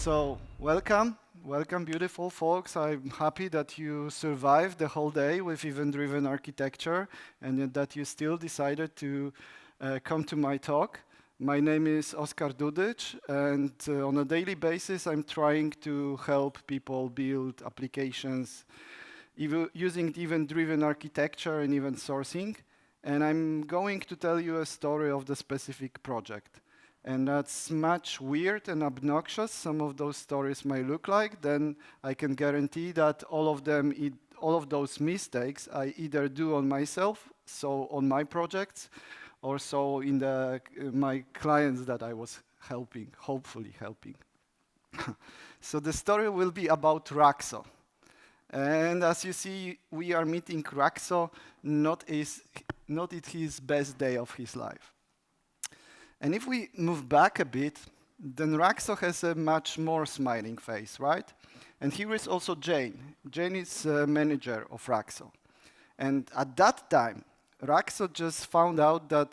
So, welcome, beautiful folks. I'm happy that you survived the whole day with event-driven architecture and that you still decided to come to my talk. My name is Oskar Dudycz, and on a daily basis, I'm trying to help people build applications using event-driven architecture and event sourcing. And I'm going to tell you a story of the specific project. And that's much weird and obnoxious. Some of those stories might look like. Then I can guarantee that all of those mistakes I either do on myself, so on my projects, or so in my clients that I was helping, hopefully helping. So the story will be about Rakso. And as you see, we are meeting Rakso not at his best day of his life. And if we move back a bit, then Rakso has a much more smiling face, right? And here is also Jane. Jane is manager of Rakso. And at that time, Rakso just found out that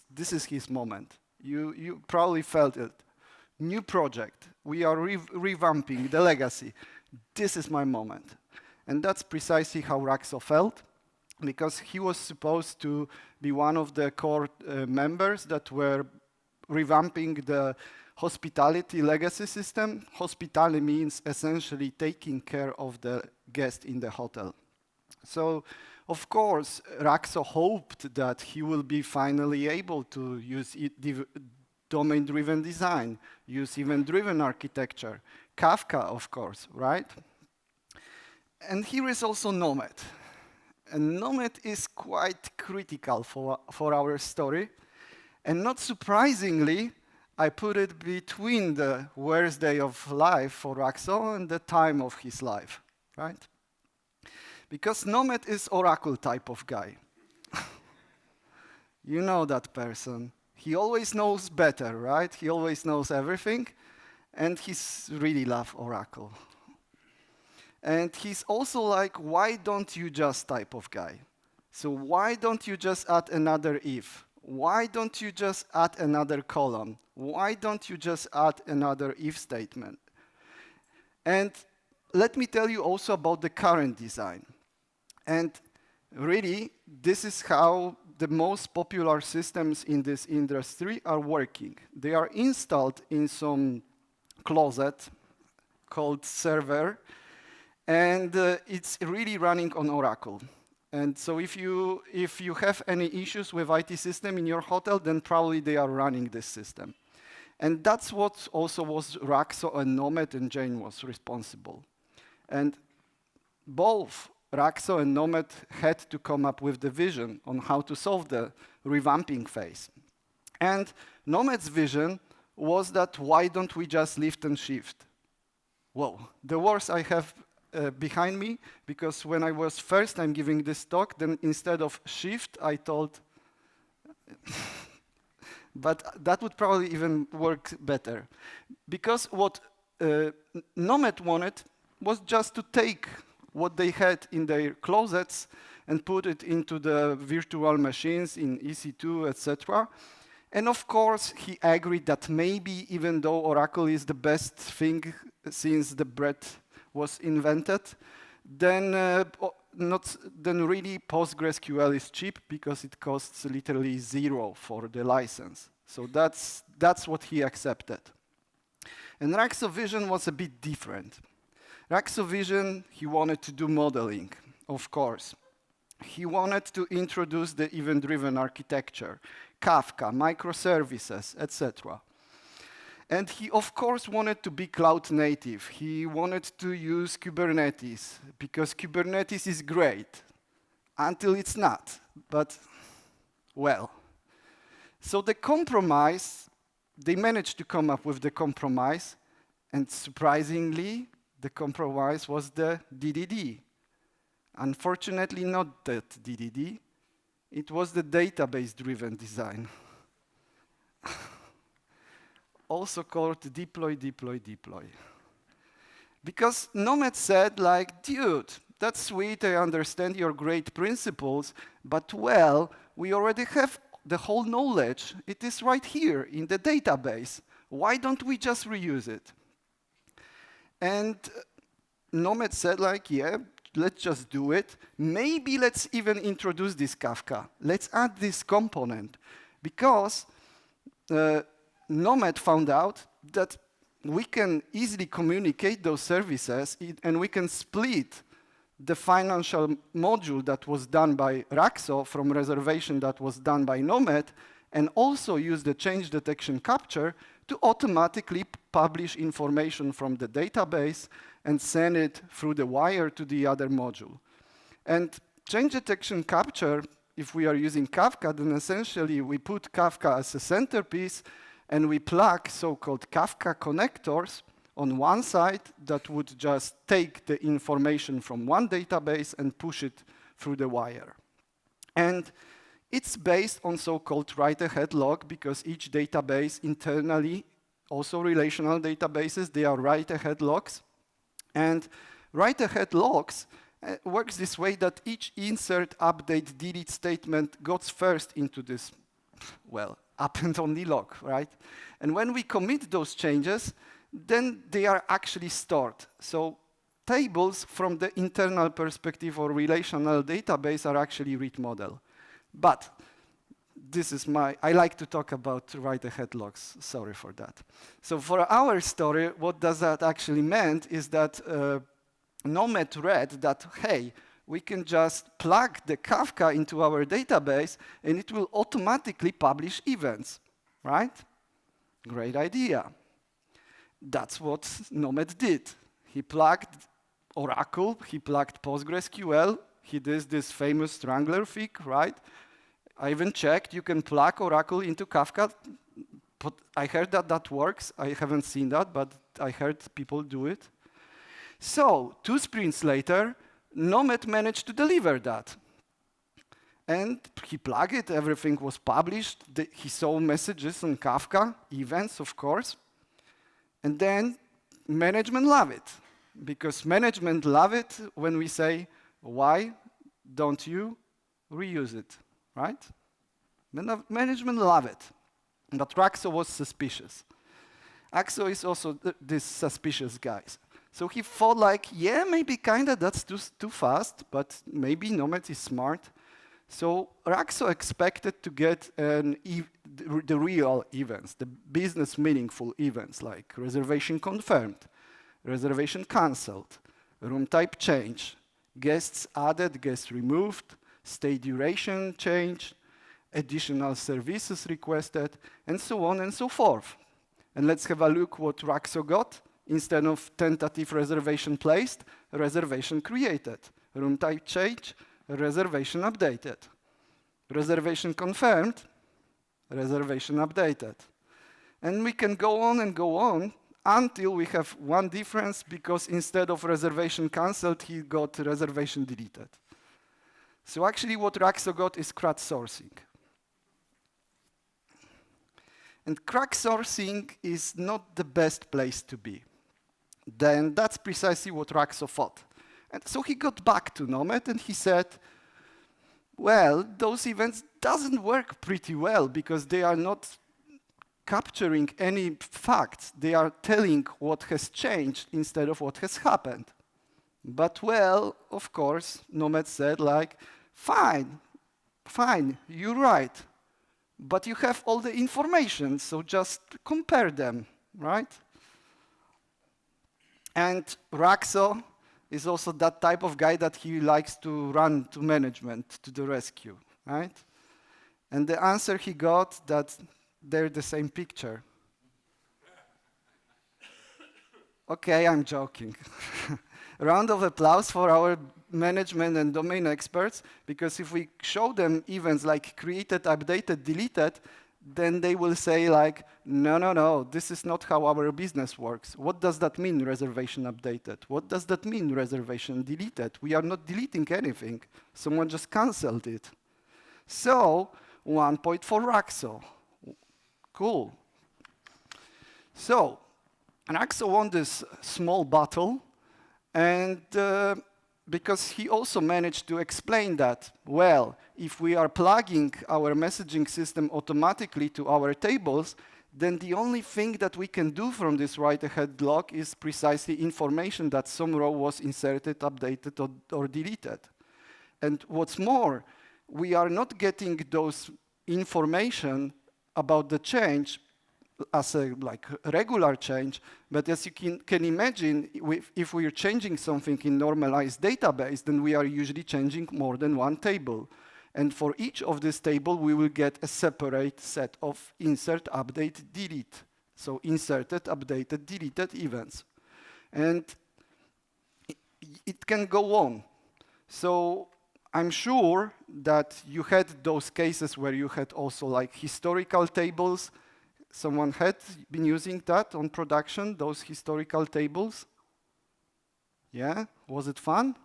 this is his moment. You probably felt it. New project. We are revamping the legacy. This is my moment. And that's precisely how Rakso felt, because he was supposed to be one of the core members that were revamping the hospitality legacy system. Hospitality means essentially taking care of the guest in the hotel. So, of course, Rakso hoped that he will be finally able to use domain-driven design, use event-driven architecture, Kafka, of course, right? And here is also Nomad. And Nomad is quite critical for our story. And not surprisingly, I put it between the worst day of life for Rakso and the time of his life, right? Because Nomad is Oracle type of guy. You know that person. He always knows better, right? He always knows everything. And he's really love Oracle. And he's also like, why don't you just type of guy? So why don't you just add another if? Why don't you just add another column? Why don't you just add another if statement? And let me tell you also about the current design. And really, this is how the most popular systems in this industry are working. They are installed in some closet called server, and it's really running on Oracle. And so if you have any issues with IT system in your hotel, then probably they are running this system. And that's what also was Rakso and Nomad and Jane was responsible. And both Rakso and Nomad had to come up with the vision on how to solve the revamping phase. And Nomad's vision was that why don't we just lift and shift? Whoa, the words I have behind me, because when I was first time giving this talk, then instead of shift, I told, but that would probably even work better. Because what Nomad wanted was just to take what they had in their closets and put it into the virtual machines in EC2, etc. And of course, he agreed that maybe even though Oracle is the best thing since the bread was invented, then really PostgreSQL is cheap because it costs literally zero for the license. So that's what he accepted. And Rakso vision was a bit different. Rakso vision, he wanted to do modeling, of course. He wanted to introduce the event-driven architecture, Kafka, microservices, etc. And he, of course, wanted to be cloud native. He wanted to use Kubernetes, because Kubernetes is great, until it's not. But, well. So the compromise, they managed to come up with the compromise, and surprisingly, the compromise was the DDD. Unfortunately, not that DDD. It was the database-driven design. Also called deploy, deploy, deploy. Because Nomad said, like, dude, that's sweet, I understand your great principles, but well, we already have the whole knowledge. It is right here in the database. Why don't we just reuse it? And Nomad said, like, yeah, let's just do it. Maybe let's even introduce this Kafka. Let's add this component. Because Nomad found out that we can easily communicate those services, and we can split the financial module that was done by Rakso from reservation that was done by Nomad, and also use the change detection capture to automatically publish information from the database and send it through the wire to the other module. And change detection capture, if we are using Kafka, then essentially we put Kafka as a centerpiece, and we plug so-called Kafka connectors on one side that would just take the information from one database and push it through the wire. And it's based on so-called write-ahead log, because each database internally, also relational databases, they are write-ahead logs. And write-ahead logs works this way that each insert, update, delete statement goes first into this, well, append-only log, right? And when we commit those changes, then they are actually stored. So tables from the internal perspective or relational database are actually read model. But this is I like to talk about write-ahead logs. Sorry for that. So for our story, what does that actually meant is that Nomad read that, hey, we can just plug the Kafka into our database, and it will automatically publish events, right? Great idea. That's what Nomad did. He plugged Oracle, he plugged PostgreSQL, he did this famous Strangler fig, right? I even checked, you can plug Oracle into Kafka. But I heard that that works. I haven't seen that, but I heard people do it. So 2 sprints later, Nomad managed to deliver that. And he plugged it, everything was published. He saw messages on Kafka, events, of course. And then management love it, because management love it when we say, why don't you reuse it, right? Management love it. But Rakso was suspicious. Rakso is also this suspicious guy. So he thought like, yeah, maybe kinda that's too fast, but maybe Nomad is smart. So Rakso expected to get the real events, the business meaningful events, like reservation confirmed, reservation cancelled, room type change, guests added, guests removed, stay duration changed, additional services requested, and so on and so forth. And let's have a look what Rakso got. Instead of tentative reservation placed, reservation created, room type change, reservation updated. Reservation confirmed, reservation updated. And we can go on until we have one difference, because instead of reservation cancelled, he got reservation deleted. So actually what Rakso got is CRUD sourcing. And CRUD sourcing is not the best place to be. Then that's precisely what Rakso thought. And so he got back to Nomad and he said, well, those events doesn't work pretty well because they are not capturing any facts. They are telling what has changed instead of what has happened. But well, of course, Nomad said like, fine, you're right. But you have all the information, so just compare them, right? And Rakso is also that type of guy that he likes to run to management, to the rescue, right? And the answer he got that they're the same picture. Okay, I'm joking. Round of applause for our management and domain experts, because if we show them events like created, updated, deleted, then they will say like, no, this is not how our business works. What does that mean, reservation updated? What does that mean, reservation deleted? We are not deleting anything. Someone just canceled it. So, 1 point for Rakso. Cool. So, Rakso won this small battle, and because he also managed to explain that, well, if we are plugging our messaging system automatically to our tables, then the only thing that we can do from this write-ahead log is precisely information that some row was inserted, updated, or deleted. And what's more, we are not getting those information about the change as a regular change, but as you can imagine, if we are changing something in normalized database, then we are usually changing more than one table. And for each of this table, we will get a separate set of insert, update, delete. So inserted, updated, deleted events. And it can go on. So I'm sure that you had those cases where you had also like historical tables. Someone had been using that on production, those historical tables? Yeah? Was it fun?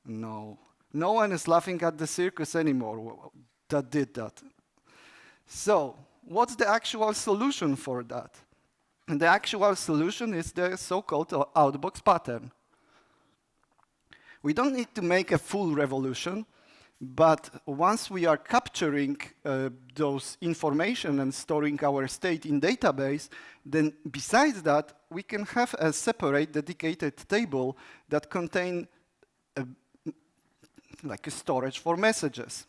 No. No one is laughing at the circus anymore that did that. So, what's the actual solution for that? And the actual solution is the so-called Outbox pattern. We don't need to make a full revolution, but once we are capturing those information and storing our state in database, then besides that, we can have a separate dedicated table that contain like a storage for messages.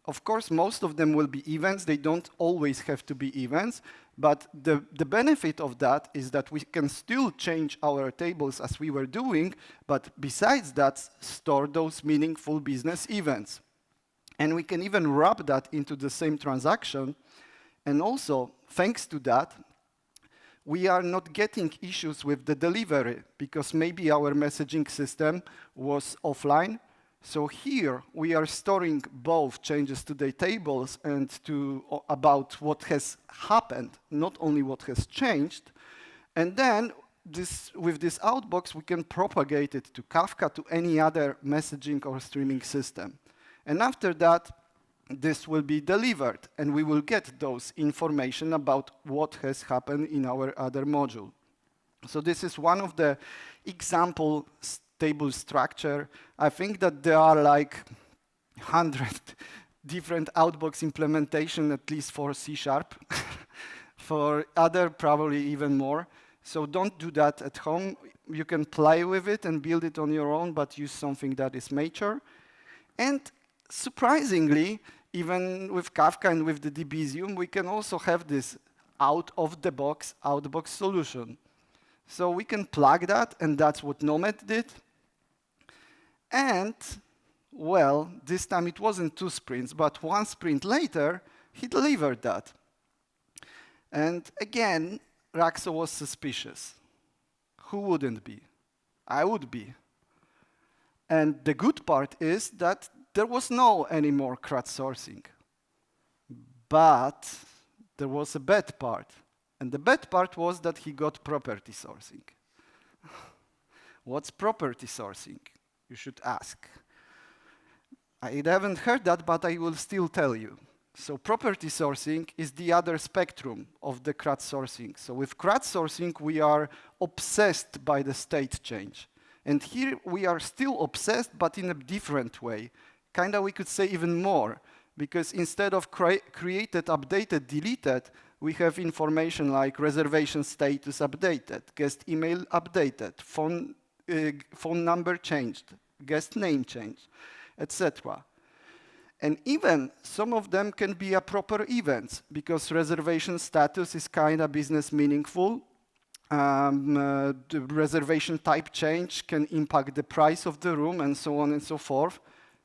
Of course, most of them will be events. They don't always have to be events, but the benefit of that is that we can still change our tables as we were doing, but besides that, store those meaningful business events. And we can even wrap that into the same transaction. And also, thanks to that, we are not getting issues with the delivery, because maybe our messaging system was offline. So here, we are storing both changes to the tables and about what has happened, not only what has changed. And then, with this Outbox, we can propagate it to Kafka, to any other messaging or streaming system. And after that, this will be delivered, and we will get those information about what has happened in our other module. So this is one of the example table structure. I think that there are like 100 different Outbox implementation, at least for C#. For other, probably even more. So don't do that at home. You can play with it and build it on your own, but use something that is mature. And surprisingly, even with Kafka and with the Debezium, we can also have this out-of-the-box Outbox solution. So we can plug that, and that's what Nomad did. And, well, this time it wasn't 2 sprints, but 1 sprint later, he delivered that. And again, Rakso was suspicious. Who wouldn't be? I would be. And the good part is that there was no anymore CRUD sourcing. But there was a bad part. And the bad part was that he got property sourcing. What's property sourcing? You should ask. I haven't heard that, but I will still tell you. So property sourcing is the other spectrum of the CRUD sourcing. So with CRUD sourcing, we are obsessed by the state change. And here we are still obsessed, but in a different way. Kinda we could say even more, because instead of created, updated, deleted, we have information like reservation status updated, guest email updated, phone number changed, guest name changed, etc. And even some of them can be a proper events, because reservation status is kinda business meaningful. The reservation type change can impact the price of the room and so on and so forth.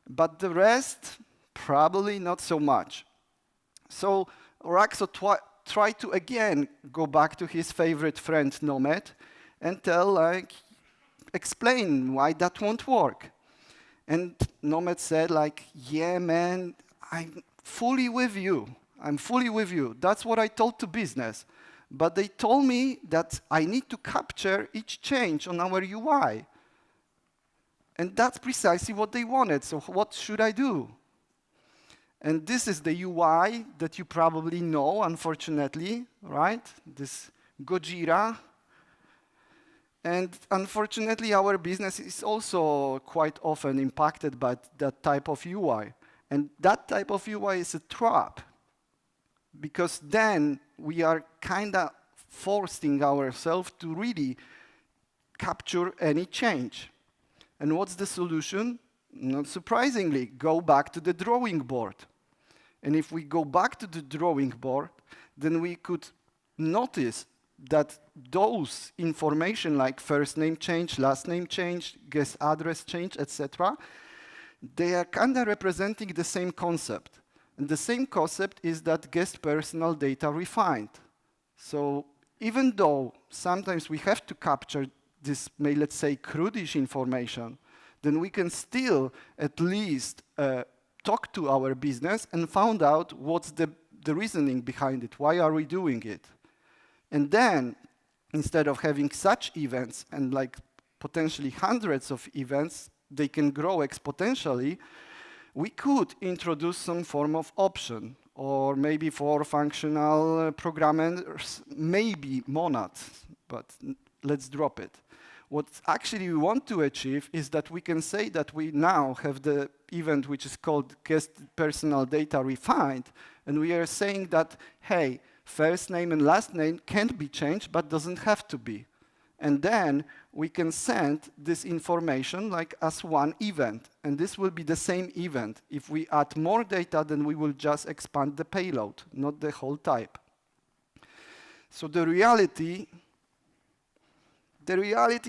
But the rest, probably not so much. So Rakso tried to again go back to his favorite friend Nomad and explain why that won't work. And Nomad said yeah, man, I'm fully with you. I'm fully with you. That's what I told to business. But they told me that I need to capture each change on our UI. And that's precisely what they wanted. So what should I do? And this is the UI that you probably know, unfortunately, right? This Gojira. And unfortunately, our business is also quite often impacted by that type of UI. And that type of UI is a trap. because then we are kind of forcing ourselves to really capture any change. And what's the solution? Not surprisingly, go back to the drawing board. And if we go back to the drawing board, then we could notice that those information like first name change, last name change, guest address change, etc., they are kind of representing the same concept. And the same concept is that guest personal data refined. So even though sometimes we have to capture this, let's say, CRUD-ish information, then we can still at least talk to our business and find out what's the reasoning behind it. Why are we doing it? And then, instead of having such events and like potentially hundreds of events, they can grow exponentially, we could introduce some form of option, or maybe for functional programmers, maybe monads, but let's drop it. What actually we want to achieve is that we can say that we now have the event which is called guest personal data refined, and we are saying that, hey, first name and last name can't be changed, but doesn't have to be. And then we can send this information like as one event, and this will be the same event. If we add more data, then we will just expand the payload, not the whole type. So the reality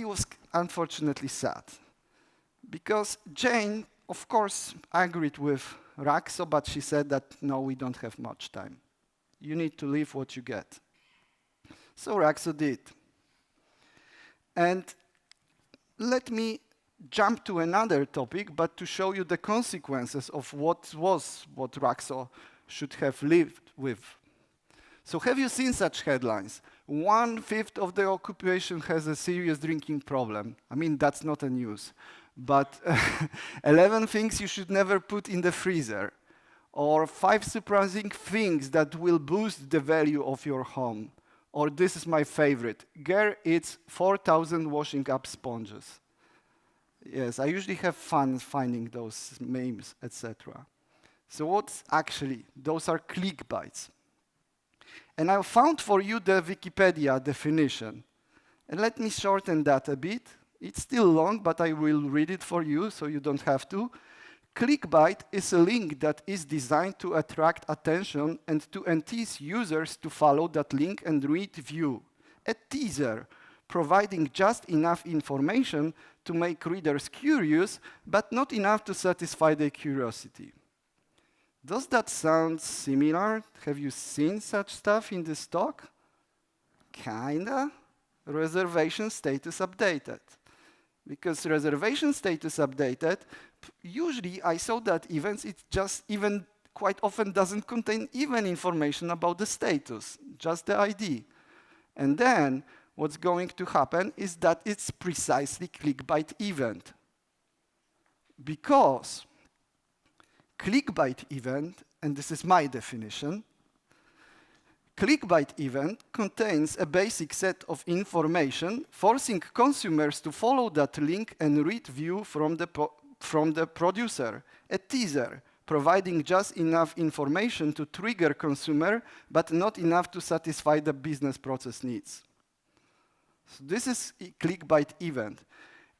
was unfortunately sad, because Jane, of course, agreed with Rakso, but she said that, no, we don't have much time. You need to leave what you get. So Rakso did. And let me jump to another topic, but to show you the consequences of what Rakso should have lived with. So have you seen such headlines? 1/5 of the occupation has a serious drinking problem. I mean, that's not a news. But 11 things you should never put in the freezer. Or 5 surprising things that will boost the value of your home. Or this is my favorite. Girl eats 4,000 washing up sponges. Yes, I usually have fun finding those memes, etc. So what's actually, those are clickbaits. And I found for you the Wikipedia definition. And let me shorten that a bit. It's still long, but I will read it for you so you don't have to. Clickbait is a link that is designed to attract attention and to entice users to follow that link and read view. A teaser, providing just enough information to make readers curious, but not enough to satisfy their curiosity. Does that sound similar? Have you seen such stuff in this talk? Kinda. Reservation status updated. Because reservation status updated, usually I saw that events, it just even quite often doesn't contain even information about the status, just the ID. And then what's going to happen is that it's precisely clickbait event. Because clickbait event, and this is my definition, clickbait event contains a basic set of information forcing consumers to follow that link and read view from the producer. A teaser, providing just enough information to trigger consumer, but not enough to satisfy the business process needs. So this is a clickbait event.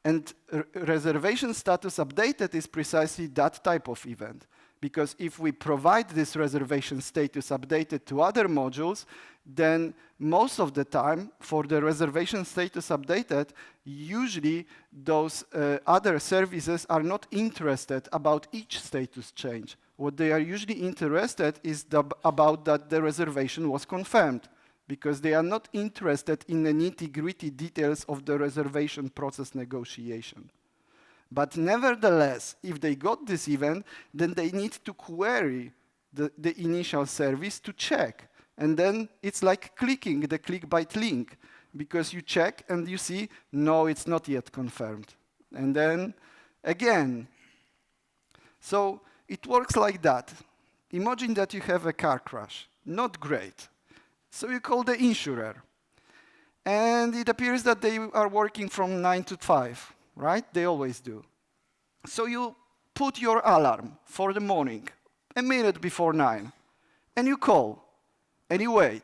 And reservation status updated is precisely that type of event. Because if we provide this reservation status updated to other modules, then most of the time, for the reservation status updated, usually those other services are not interested about each status change. What they are usually interested is about that the reservation was confirmed, because they are not interested in the nitty-gritty details of the reservation process negotiation. But nevertheless, if they got this event, then they need to query the initial service to check. And then it's like clicking the clickbait link, because you check and you see, no, it's not yet confirmed. And then again. So it works like that. Imagine that you have a car crash. Not great. So you call the insurer. And it appears that they are working from 9 to 5. Right? They always do. So you put your alarm for the morning, a minute before 9, and you call. and you wait,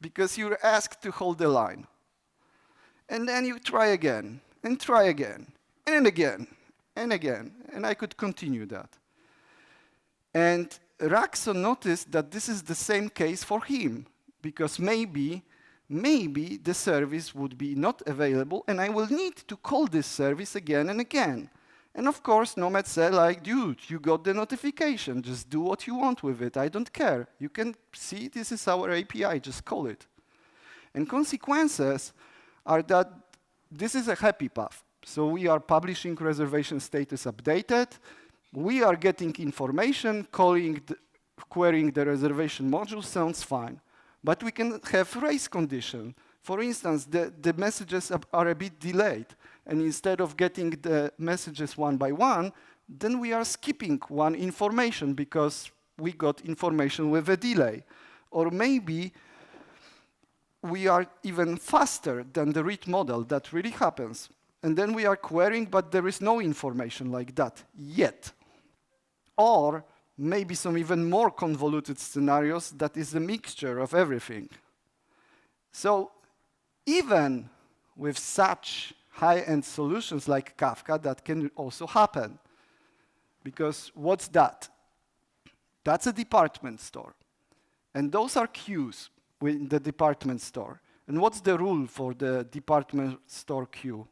because you're asked to hold the line. And then you try again, and try again, and again, and again, and I could continue that. And Rakso noticed that this is the same case for him, because maybe the service would be not available, and I will need to call this service again and again. And of course, Nomad said, like, dude, you got the notification. Just do what you want with it. I don't care. You can see this is our API. Just call it. And consequences are that this is a happy path. So we are publishing reservation status updated. We are getting information, querying the reservation module sounds fine. But we can have race condition. For instance, the messages are a bit delayed. And instead of getting the messages one by one, then we are skipping one information because we got information with a delay. Or maybe we are even faster than the read model. That really happens. And then we are querying, but there is no information like that yet. Or maybe some even more convoluted scenarios that is a mixture of everything. So even with such high-end solutions like Kafka, that can also happen. Because what's that? That's a department store. And those are queues in the department store. And what's the rule for the department store queue?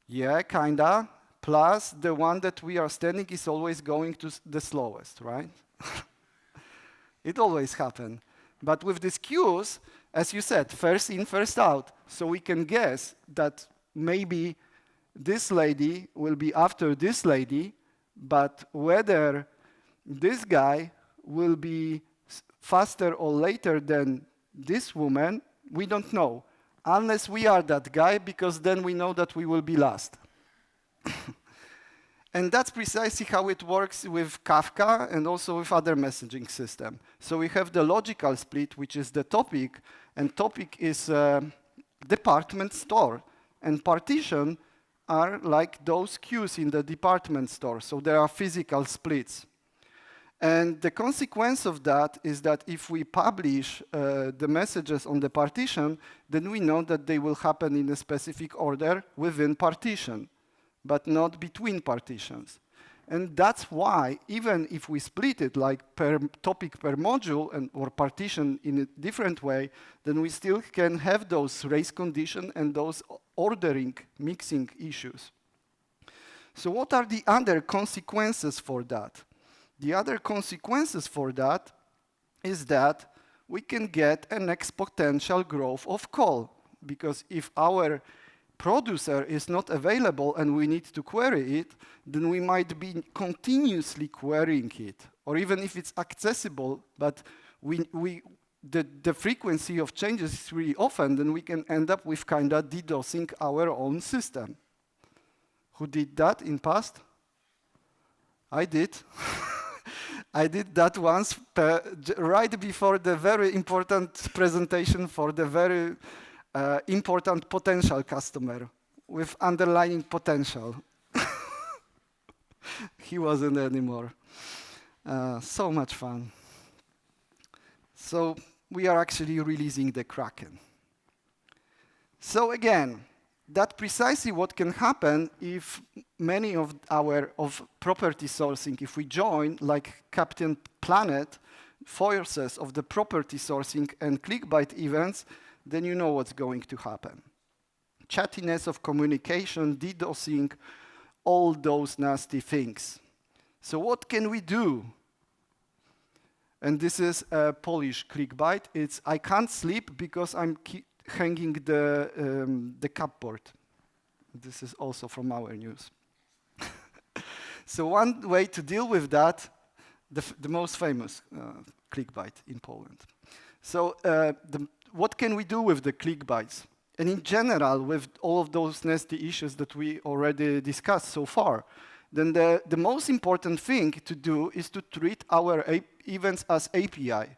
Yeah, kinda. Plus, the one that we are standing is always going to the slowest, right? It always happens. But with these queues, as you said, first in, first out. So we can guess that maybe this lady will be after this lady, but whether this guy will be faster or later than this woman, we don't know. Unless we are that guy, because then we know that we will be last. And that's precisely how it works with Kafka and also with other messaging systems. So we have the logical split, which is the topic, and topic is department store. And partition are like those queues in the department store. So there are physical splits. And the consequence of that is that if we publish the messages on the partition, then we know that they will happen in a specific order within partition, but not between partitions. And that's why, even if we split it like per topic per module or partition in a different way, then we still can have those race conditions and those ordering, mixing issues. So what are the other consequences for that? The other consequences for that is that we can get an exponential growth of call, because if our producer is not available and we need to query it, then we might be continuously querying it. Or even if it's accessible, but the frequency of changes is really often, then we can end up with kind of DDoSing our own system. Who did that in past? I did. I did that once right before the very important presentation for the very important potential customer with underlying potential. He wasn't anymore. So much fun. So we are actually releasing the Kraken. So again, that's precisely what can happen if many of our property sourcing, if we join like Captain Planet forces of the property sourcing and Clickbait events, then you know what's going to happen. Chattiness of communication, DDoSing, all those nasty things. So what can we do? And this is a Polish Clickbait. It's, I can't sleep because I'm hanging the cupboard. This is also from our news. So one way to deal with that, the most famous Clickbait in Poland. So what can we do with the Clickbaits? And in general, with all of those nasty issues that we already discussed so far, then the most important thing to do is to treat our events as API.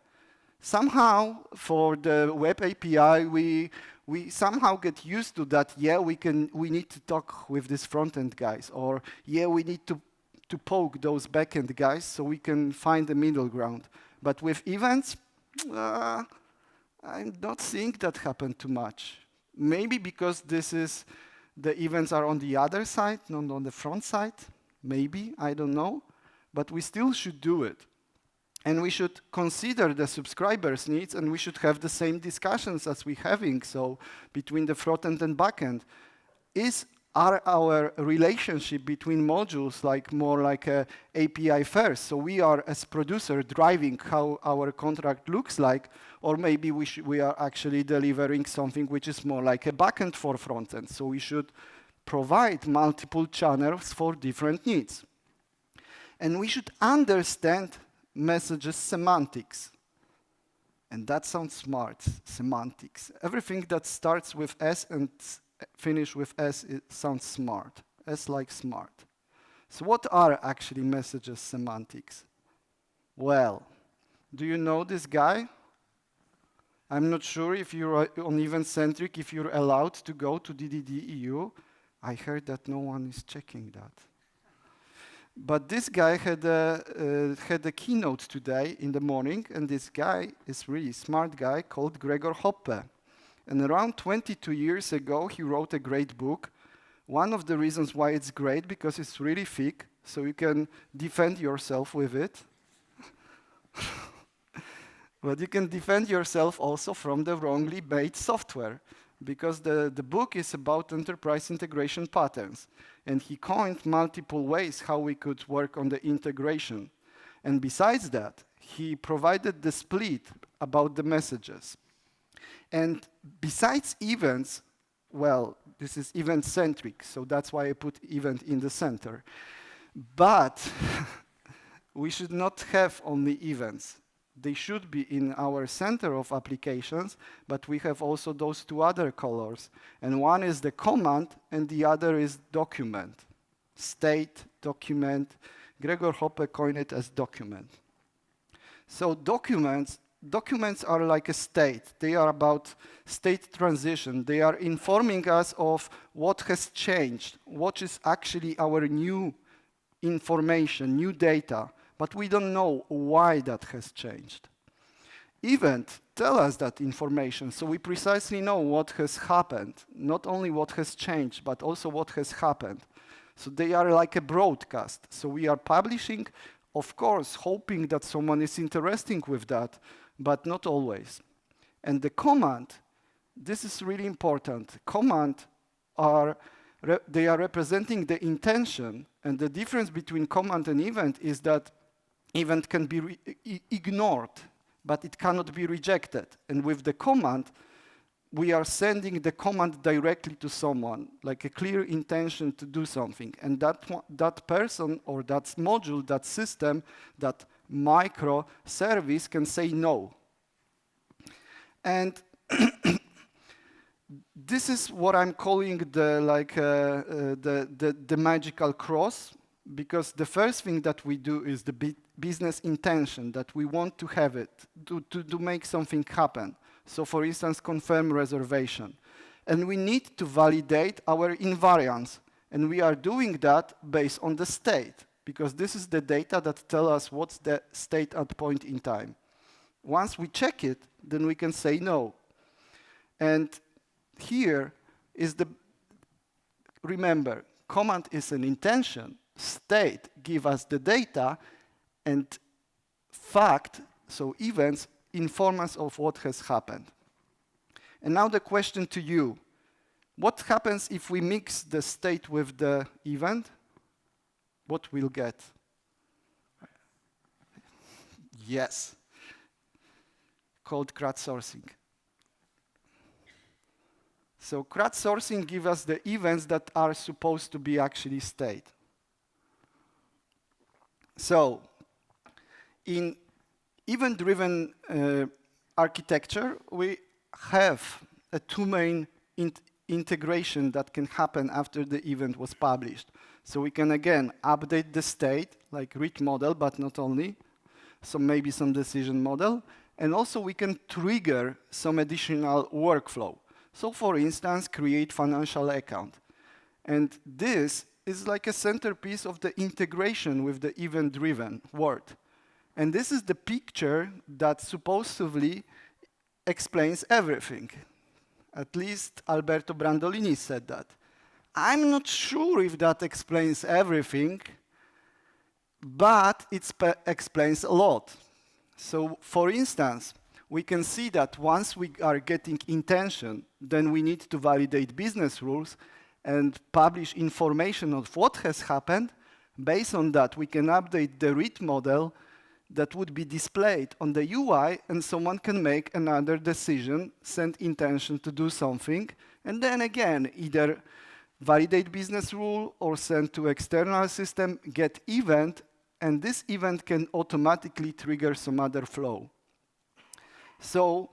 Somehow, for the web API, we somehow get used to that. Yeah, we need to talk with these front-end guys, or yeah, we need to to poke those backend guys so we can find the middle ground. But with events, I'm not seeing that happen too much. Maybe because the events are on the other side, not on the front side. Maybe, I don't know. But we still should do it. And we should consider the subscribers' needs, and we should have the same discussions as we're having, so between the front end and back end. Are our relationship between modules more like a API first? So we are, as producer, driving how our contract looks like, or maybe we are actually delivering something which is more like a backend for front end. So we should provide multiple channels for different needs. And we should understand messages semantics. And that sounds smart, semantics. Everything that starts with S and finish with S, it sounds smart. S like smart. So what are actually messages semantics? Well, do you know this guy? I'm not sure if you're on EventCentric, if you're allowed to go to DDD.EU. I heard that no one is checking that. But this guy had a keynote today in the morning, and this guy is really smart guy called Gregor Hoppe. And around 22 years ago, he wrote a great book. One of the reasons why it's great, because it's really thick, so you can defend yourself with it. But you can defend yourself also from the wrongly made software, because the book is about enterprise integration patterns. And he coined multiple ways how we could work on the integration. And besides that, he provided the split about the messages. And besides events, well, this is event-centric, so that's why I put event in the center. But we should not have only events. They should be in our center of applications, but we have also those two other colors. And one is the command, and the other is document. State, document. Gregor Hoppe coined it as document. So documents are like a state. They are about state transition. They are informing us of what has changed, what is actually our new information, new data, but we don't know why that has changed. Event tell us that information, so we precisely know what has happened, not only what has changed, but also what has happened. So they are like a broadcast. So we are publishing, of course, hoping that someone is interested with that, but not always. And the command, this is really important. Command they are representing the intention, and the difference between command and event is that event can be ignored, but it cannot be rejected. And with the command, we are sending the command directly to someone, like a clear intention to do something. And that person or that module, that system, that microservice can say no. And this is what I'm calling the magical cross, because the first thing that we do is the business intention, that we want to have it, to make something happen. So for instance, confirm reservation. And we need to validate our invariance. And we are doing that based on the state, because this is the data that tells us what's the state at point in time. Once we check it, then we can say no. And here is remember, command is an intention, state give us the data, and fact, so events, inform us of what has happened. And now the question to you, what happens if we mix the state with the event? What we'll get? Yes, called CRUD sourcing. So CRUD sourcing gives us the events that are supposed to be actually state. So in event-driven architecture, we have two main integration that can happen after the event was published. So we can, again, update the state, like read model, but not only, so maybe some decision model. And also we can trigger some additional workflow. So for instance, create financial account. And this is like a centerpiece of the integration with the event-driven world. And this is the picture that supposedly explains everything. At least Alberto Brandolini said that. I'm not sure if that explains everything, but it explains a lot. So, for instance, we can see that once we are getting intention, then we need to validate business rules and publish information of what has happened. Based on that, we can update the read model that would be displayed on the UI, and someone can make another decision, send intention to do something, and then again, either validate business rule or send to external system, get event, and this event can automatically trigger some other flow. So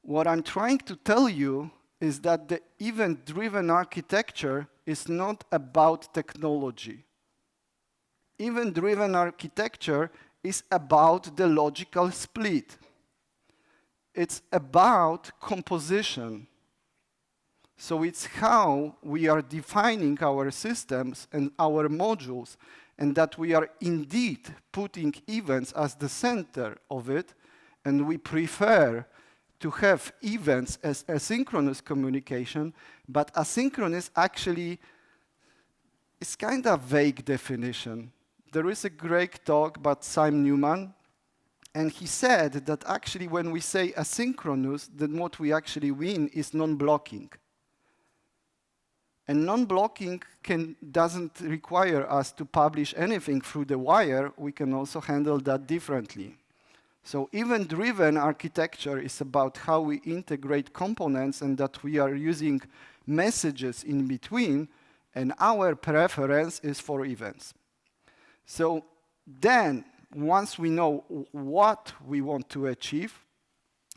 what I'm trying to tell you is that the event-driven architecture is not about technology. Event-driven architecture is about the logical split. It's about composition. So it's how we are defining our systems and our modules, and that we are indeed putting events as the center of it, and we prefer to have events as asynchronous communication, but asynchronous actually is kind of vague definition. There is a great talk by Simon Newman, and he said that actually when we say asynchronous, then what we actually mean is non-blocking. And non-blocking doesn't require us to publish anything through the wire. We can also handle that differently. So event-driven architecture is about how we integrate components and that we are using messages in between, and our preference is for events. So then, once we know what we want to achieve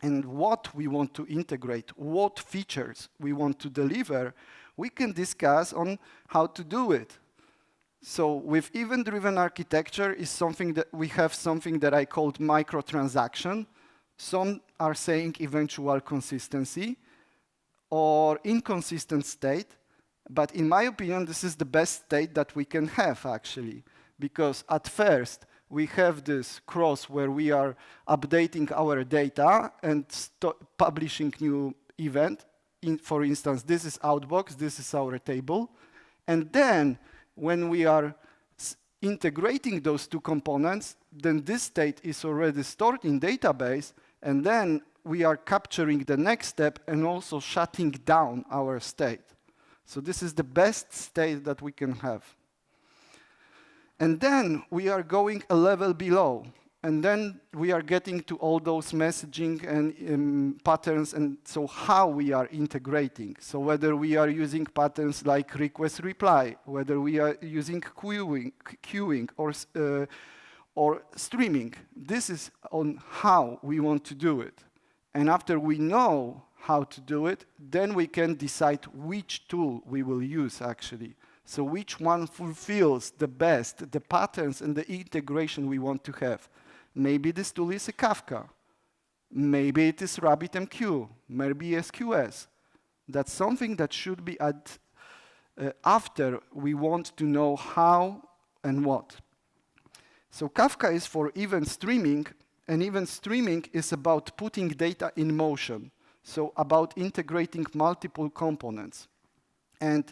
and what we want to integrate, what features we want to deliver, we can discuss on how to do it. So with event-driven architecture is something that we have something that I called microtransaction. Some are saying eventual consistency or inconsistent state. But in my opinion, this is the best state that we can have, actually. Because at first, we have this cross where we are updating our data and publishing new event. For instance, this is Outbox, this is our table. And then, when we are integrating those two components, then this state is already stored in database, and then we are capturing the next step and also shutting down our state. So this is the best state that we can have. And then we are going a level below. And then we are getting to all those messaging and patterns, and so how we are integrating. So whether we are using patterns like request reply, whether we are using queuing or streaming. This is on how we want to do it. And after we know how to do it, then we can decide which tool we will use, actually. So which one fulfills the best, the patterns and the integration we want to have. Maybe this tool is a Kafka. Maybe it is RabbitMQ. Maybe SQS. That's something that should be after we want to know how and what. So Kafka is for event streaming, and event streaming is about putting data in motion. So about integrating multiple components. And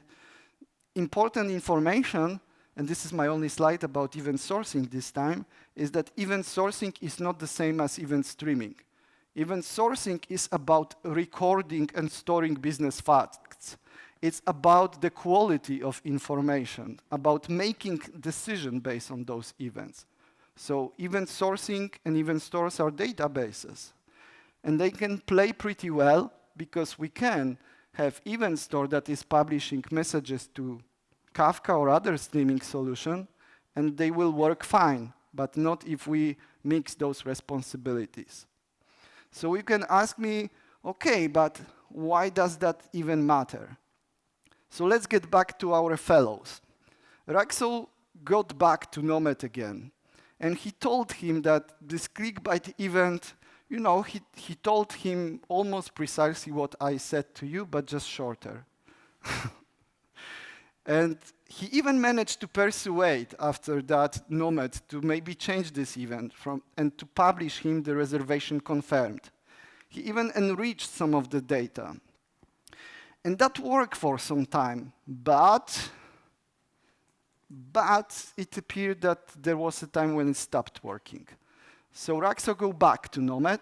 important information, and this is my only slide about event sourcing this time, is that event sourcing is not the same as event streaming. Event sourcing is about recording and storing business facts. It's about the quality of information, about making decisions based on those events. So event sourcing and event stores are databases. And they can play pretty well because we can have event store that is publishing messages to Kafka or other streaming solution, and they will work fine, but not if we mix those responsibilities. So you can ask me, okay, but why does that even matter? So let's get back to our fellows. Rakso got back to Nomad again, and he told him that this Clickbait event, you know, he told him almost precisely what I said to you, but just shorter. And he even managed to persuade after that Nomad to maybe change this event and to publish him the reservation confirmed. He even enriched some of the data. And that worked for some time, but it appeared that there was a time when it stopped working. So Rakso go back to Nomad,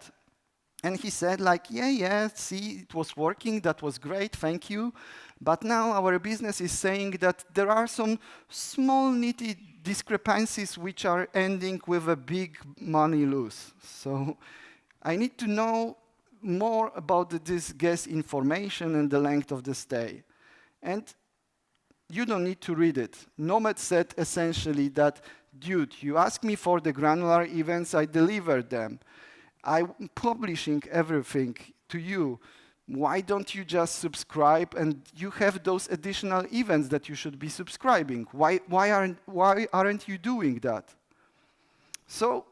and he said like, yeah, see, it was working, that was great, thank you. But now our business is saying that there are some small nitty discrepancies which are ending with a big money loss. So I need to know more about this guest information and the length of the stay. And you don't need to read it. Nomad said essentially that, dude, you ask me for the granular events, I deliver them. I'm publishing everything to you. Why don't you just subscribe and you have those additional events that you should be subscribing? Why aren't you doing that? So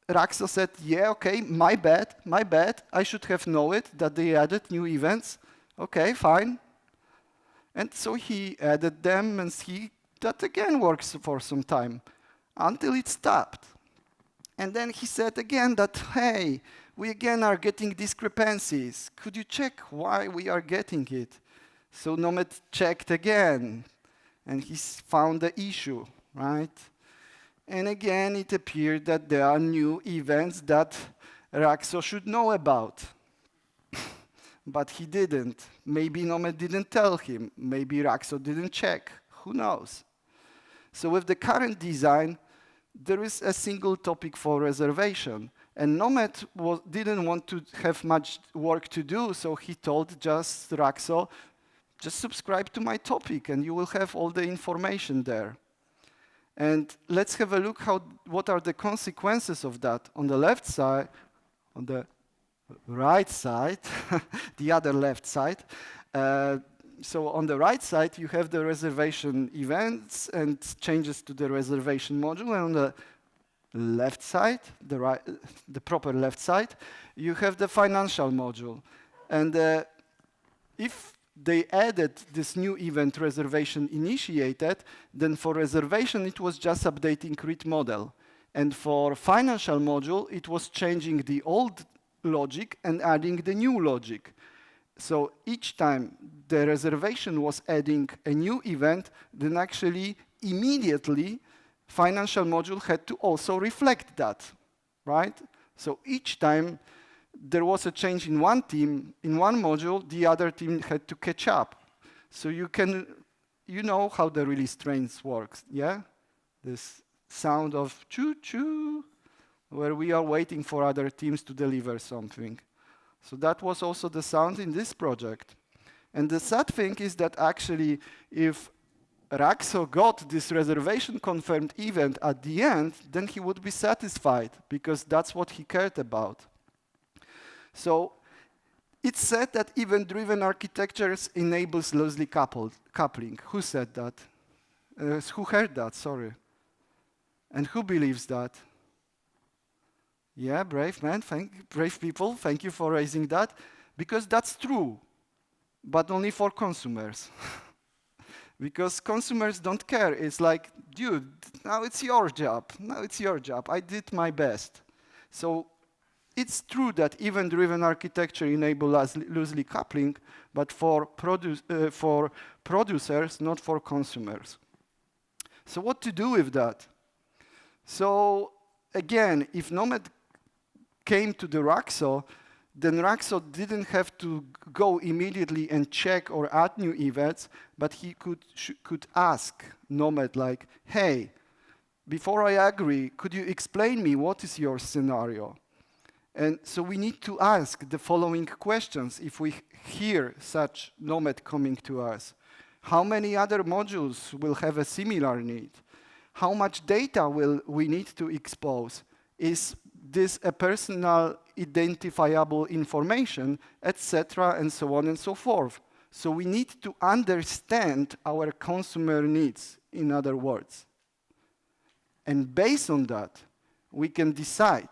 Rakso said, yeah, okay, my bad, I should have known it, that they added new events. Okay, fine. And so he added them, and that again works for some time, until it stopped. And then he said again that, hey, we again are getting discrepancies. Could you check why we are getting it? So Nomad checked again, and he found the issue, right? And again, it appeared that there are new events that Rakso should know about. But he didn't. Maybe Nomad didn't tell him. Maybe Rakso didn't check. Who knows? So with the current design, there is a single topic for reservation. And Nomad didn't want to have much work to do, so he told just Rakso, just subscribe to my topic and you will have all the information there. And let's have a look what are the consequences of that. On the left side, on the right side, the other left side. So on the right side, you have the reservation events and changes to the reservation module. And on the left side, the proper left side, you have the financial module. And if they added this new event reservation initiated, then for reservation, it was just updating CRUD model. And for financial module, it was changing the old logic and adding the new logic. So each time the reservation was adding a new event, then actually immediately financial module had to also reflect that, right? So each time there was a change in one team, in one module, the other team had to catch up. So you know how the release trains works, yeah? This sound of choo-choo, where we are waiting for other teams to deliver something. So that was also the sound in this project. And the sad thing is that actually, if Rakso got this reservation confirmed event at the end, then he would be satisfied, because that's what he cared about. So it's said that event-driven architectures enables loosely coupling. Who said that? Who heard that? Sorry. And who believes that? Yeah, brave man, brave people, thank you for raising that. Because that's true, but only for consumers. Because consumers don't care. It's like, dude, now it's your job. Now it's your job. I did my best. So it's true that event-driven architecture enables loosely coupling, but for producers, not for consumers. So what to do with that? So again, if Nomad came to the Rakso, then Rakso didn't have to go immediately and check or add new events, but he could ask Nomad like, hey, before I agree, could you explain me what is your scenario? And so we need to ask the following questions if we hear such Nomad coming to us. How many other modules will have a similar need? How much data will we need to expose? Is this a personal identifiable information, etc., and so on and so forth? So we need to understand our consumer needs, in other words. And based on that, we can decide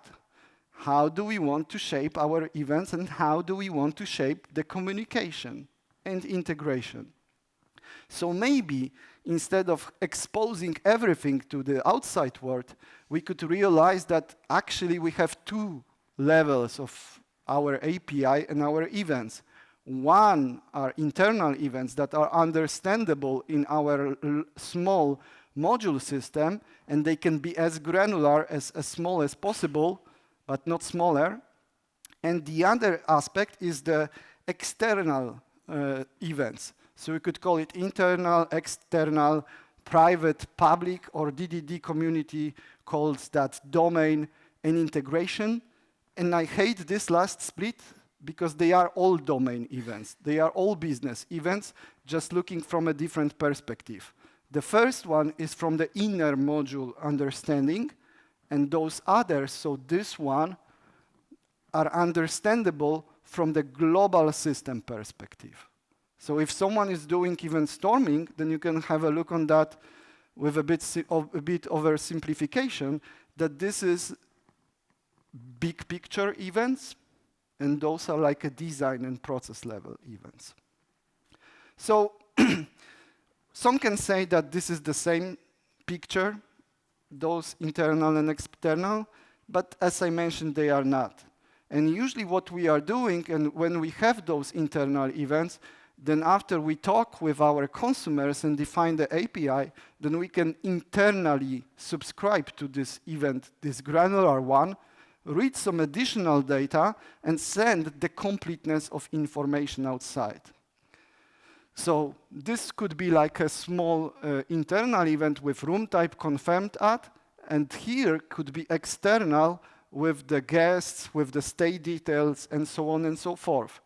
how do we want to shape our events and how do we want to shape the communication and integration. So maybe instead of exposing everything to the outside world, we could realize that actually we have two levels of our API and our events. One are internal events that are understandable in our small module system, and they can be as granular as small as possible, but not smaller. And the other aspect is the external events. So we could call it internal, external, private, public, or DDD community calls that domain and integration. And I hate this last split because they are all domain events. They are all business events, just looking from a different perspective. The first one is from the inner module understanding, and those others, so this one, are understandable from the global system perspective. So if someone is doing event storming, then you can have a look on that with a bit oversimplification, that this is big picture events, and those are like a design and process level events. So some can say that this is the same picture, those internal and external, but as I mentioned, they are not. And usually what we are doing, and when we have those internal events, then after we talk with our consumers and define the API, then we can internally subscribe to this event, this granular one, read some additional data, and send the completeness of information outside. So this could be like a small internal event with room type confirmed at, and here could be external with the guests, with the stay details, and so on and so forth.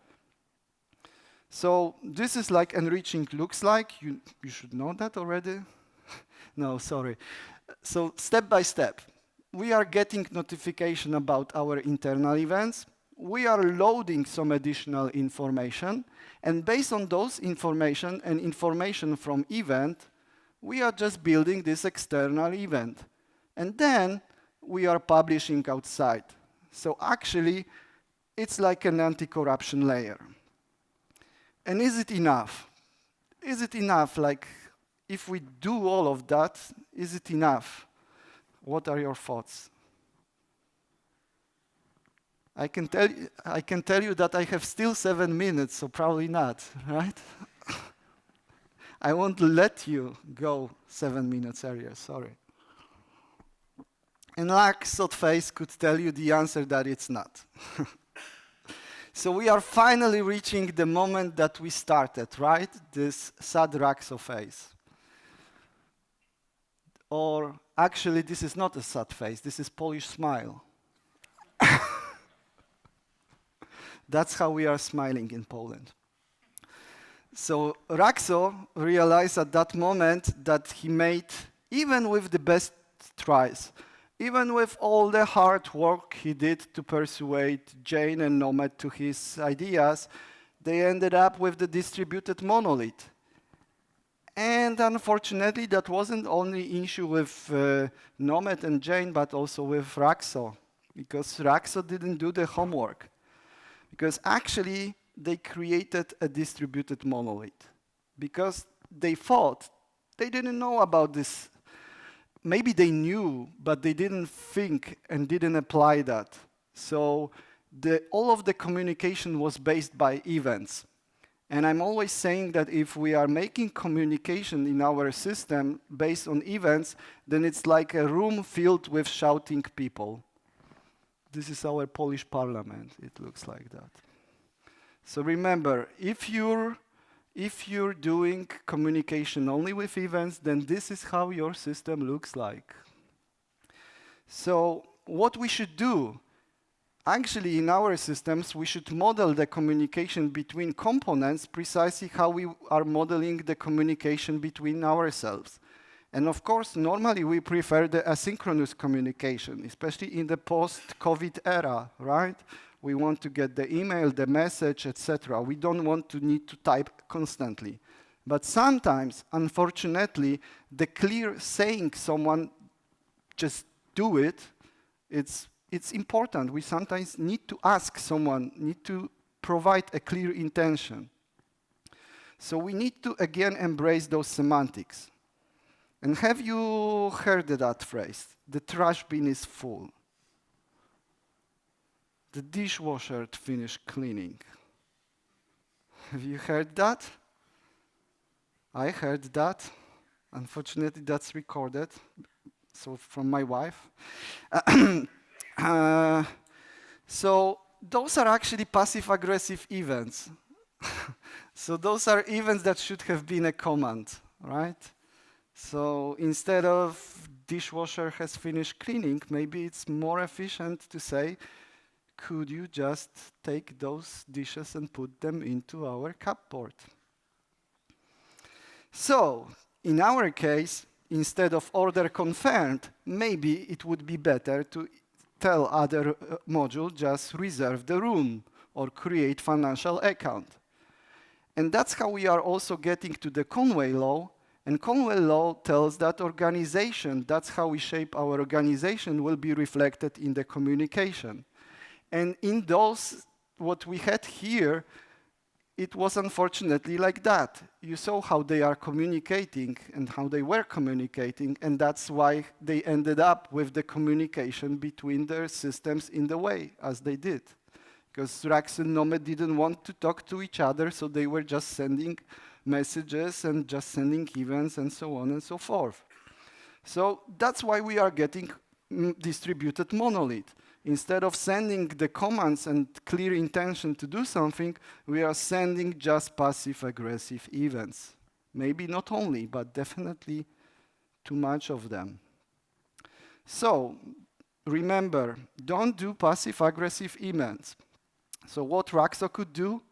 So this is like enriching looks like. You should know that already. No, sorry. So step by step, we are getting notification about our internal events. We are loading some additional information. And based on those information and information from event, we are just building this external event. And then we are publishing outside. So actually, it's like an anti-corruption layer. And is it enough? Is it enough? Like, if we do all of that, is it enough? What are your thoughts? I can tell you that I have still 7 minutes, so probably not, right? I won't let you go 7 minutes earlier, sorry. And Rakso face could tell you the answer that it's not. So we are finally reaching the moment that we started, right? This sad Rakso face. Or actually, this is not a sad face, this is Polish smile. That's how we are smiling in Poland. So Rakso realized at that moment that he made, even with the best tries, even with all the hard work he did to persuade Jane and Nomad to his ideas, they ended up with the distributed monolith. And unfortunately, that wasn't only issue with Nomad and Jane, but also with Rakso, because Rakso didn't do the homework. Because actually, they created a distributed monolith. Because they thought, they didn't know about this. Maybe they knew, but they didn't think and didn't apply that. So all of the communication was based by events. And I'm always saying that if we are making communication in our system based on events, then it's like a room filled with shouting people. This is our Polish parliament. It looks like that. So remember, if you're doing communication only with events, then this is how your system looks like. So what we should do, actually in our systems, we should model the communication between components precisely how we are modeling the communication between ourselves. And of course, normally we prefer the asynchronous communication, especially in the post-COVID era, right? We want to get the email, the message, etc. We don't want to need to type constantly. But sometimes, unfortunately, the clear saying someone just do it, it's important. We sometimes need to ask someone, need to provide a clear intention. So we need to, again, embrace those semantics. And have you heard that phrase? The trash bin is full. The dishwasher finished cleaning. Have you heard that? I heard that. Unfortunately, that's recorded. So from my wife. So those are actually passive-aggressive events. So those are events that should have been a command, right? So instead of dishwasher has finished cleaning, maybe it's more efficient to say, could you just take those dishes and put them into our cupboard? So in our case, instead of order confirmed, maybe it would be better to tell other module just reserve the room or create financial account. And that's how we are also getting to the Conway law. And Conway law tells that organization, that's how we shape our organization, will be reflected in the communication. And in those, what we had here, it was unfortunately like that. You saw how they are communicating and how they were communicating, and that's why they ended up with the communication between their systems in the way as they did. Because Rakso and Nomad didn't want to talk to each other, so they were just sending messages and just sending events and so on and so forth. So that's why we are getting distributed monolith. Instead of sending the commands and clear intention to do something, we are sending just passive-aggressive events. Maybe not only, but definitely too much of them. So remember, don't do passive-aggressive events. So what Rakso could do,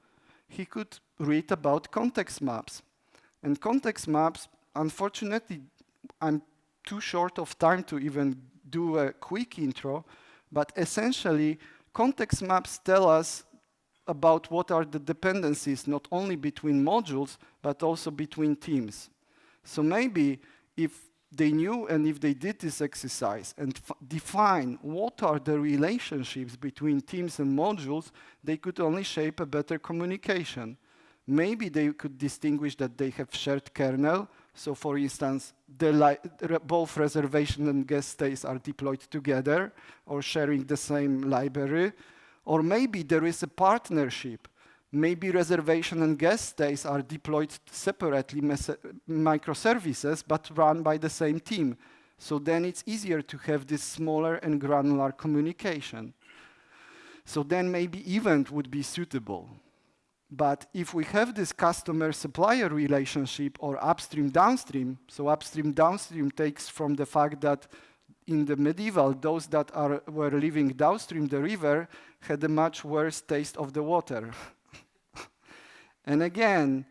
he could read about context maps. And context maps, unfortunately, I'm too short of time to even do a quick intro, but essentially, context maps tell us about what are the dependencies, not only between modules, but also between teams. So maybe if they knew and if they did this exercise and define what are the relationships between teams and modules, they could only shape a better communication. Maybe they could distinguish that they have shared kernel. So for instance, both reservation and guest stays are deployed together or sharing the same library. Or maybe there is a partnership. Maybe reservation and guest stays are deployed separately, microservices, but run by the same team. So then it's easier to have this smaller and granular communication. So then maybe event would be suitable. But if we have this customer-supplier relationship or upstream-downstream, so upstream-downstream takes from the fact that in the medieval, those that were living downstream the river had a much worse taste of the water. And again,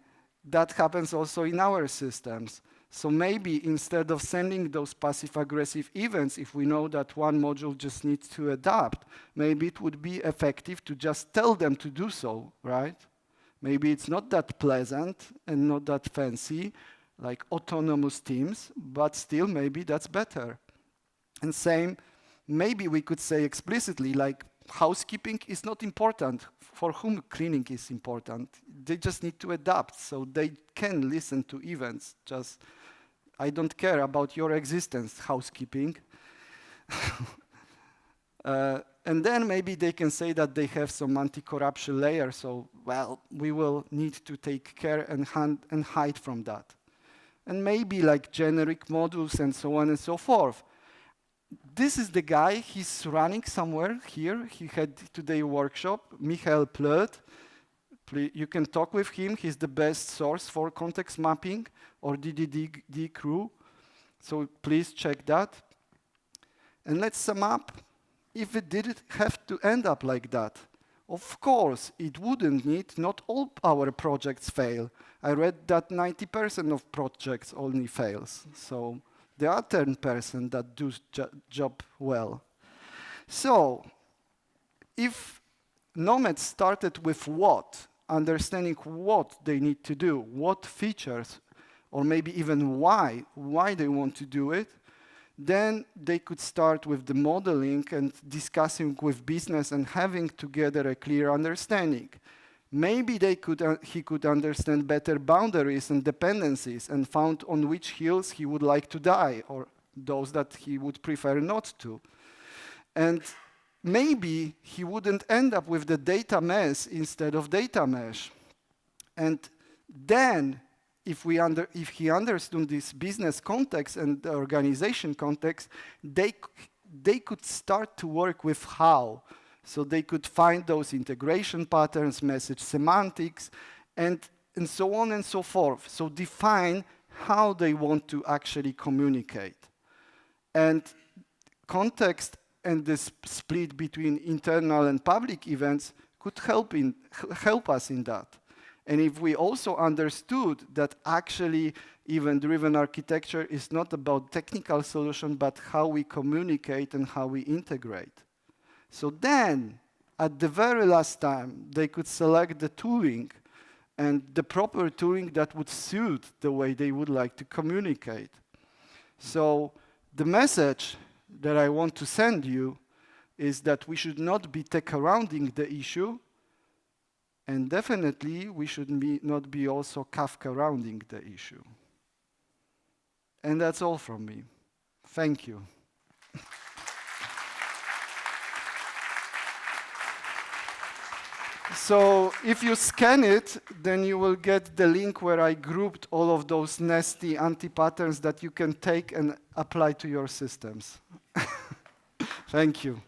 that happens also in our systems. So maybe instead of sending those passive-aggressive events, if we know that one module just needs to adapt, maybe it would be effective to just tell them to do so, right? Maybe it's not that pleasant and not that fancy, like autonomous teams, but still maybe that's better. And same, maybe we could say explicitly, like housekeeping is not important. For whom cleaning is important? They just need to adapt, so they can listen to events. Just, I don't care about your existence, housekeeping. And then maybe they can say that they have some anti-corruption layer, so, well, we will need to take care and hide from that. And maybe like generic modules and so on and so forth. This is the guy, he's running somewhere here. He had today a workshop, Michael Plöd. You can talk with him. He's the best source for context mapping or DDD crew. So please check that. And let's sum up. If it didn't have to end up like that, of course, it wouldn't need, not all our projects fail. I read that 90% of projects only fails. So there are 10% that do job well. So if Nomad started with what, understanding what they need to do, what features, or maybe even why they want to do it, then they could start with the modeling and discussing with business and having together a clear understanding. Maybe he could understand better boundaries and dependencies and found on which hills he would like to die or those that he would prefer not to. And maybe he wouldn't end up with the data mess instead of data mesh. And then, if he understood this business context and the organization context, they could start to work with how. So they could find those integration patterns, message semantics, and so on and so forth. So define how they want to actually communicate. And context and this split between internal and public events could help us in that. And if we also understood that actually event-driven architecture is not about technical solution, but how we communicate and how we integrate. So then, at the very last time, they could select the tooling and the proper tooling that would suit the way they would like to communicate. So the message that I want to send you is that we should not be tech-arounding the issue, and definitely we should not be also Kafka-rounding the issue. And that's all from me. Thank you. So if you scan it, then you will get the link where I grouped all of those nasty anti-patterns that you can take and apply to your systems. Thank you.